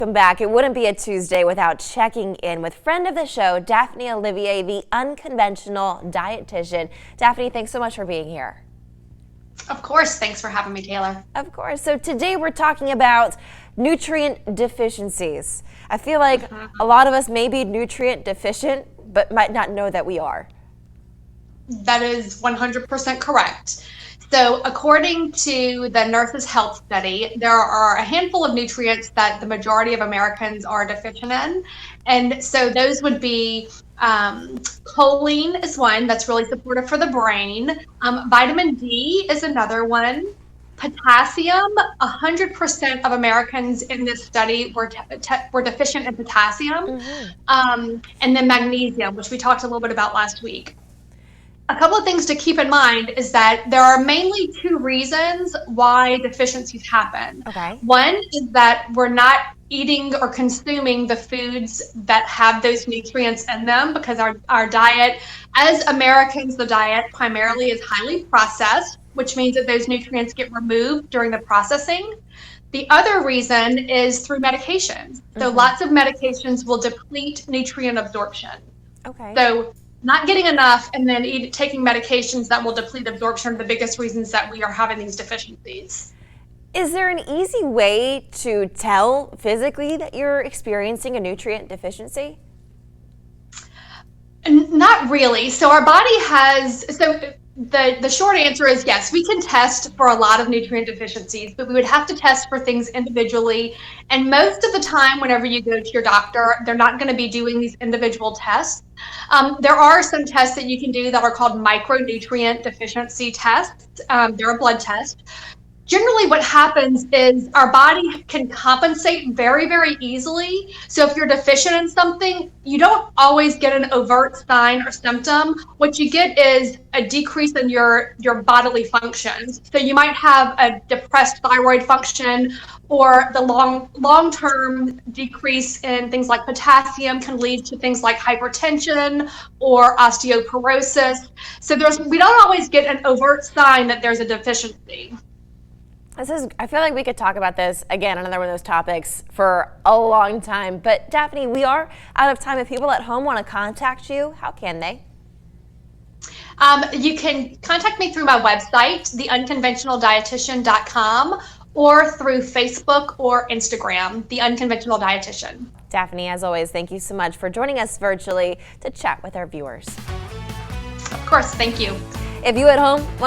Welcome back. It wouldn't be a Tuesday without checking in with friend of the show, Daphne Olivier, the Unconventional Dietitian. Daphne, thanks so much for being here. Of course. Thanks for having me, Taylor. Of course. So today we're talking about nutrient deficiencies. I feel like a lot of us may be nutrient deficient, but might not know that we are. That is 100% correct. So according to the Nurses' Health Study, there are a handful of nutrients that the majority of Americans are deficient in. And so those would be choline is one that's really supportive for the brain. Vitamin D is another one. Potassium, 100% of Americans in this study were deficient in potassium. And then magnesium, which we talked a little bit about last week. A couple of things to keep in mind is that there are mainly two reasons why deficiencies happen. Okay. One is that we're not eating or consuming the foods that have those nutrients in them because our diet, as Americans, the diet primarily is highly processed, which means that those nutrients get removed during the processing. The other reason is through medications. So lots of medications will deplete nutrient absorption. Okay. So not getting enough and then taking medications that will deplete absorption are the biggest reasons that we are having these deficiencies. Is there an easy way to tell physically that you're experiencing a nutrient deficiency? Not really. So our body has, the short answer is yes, we can test for a lot of nutrient deficiencies, but we would have to test for things individually. And most of the time, whenever you go to your doctor, they're not going to be doing these individual tests. There are some tests that you can do that are called micronutrient deficiency tests. They're a blood test. Generally, what happens is our body can compensate very, very easily. So if you're deficient in something, you don't always get an overt sign or symptom. What you get is a decrease in your bodily functions. So you might have a depressed thyroid function, or the long-term decrease in things like potassium can lead to things like hypertension or osteoporosis. So we don't always get an overt sign that there's a deficiency. I feel like we could talk about this again, another one of those topics for a long time. But Daphne, we are out of time. If people at home want to contact you, how can they? You can contact me through my website, theunconventionaldietitian.com, or through Facebook or Instagram, The Unconventional Dietitian. Daphne, as always, thank you so much for joining us virtually to chat with our viewers. Of course, thank you. If you at home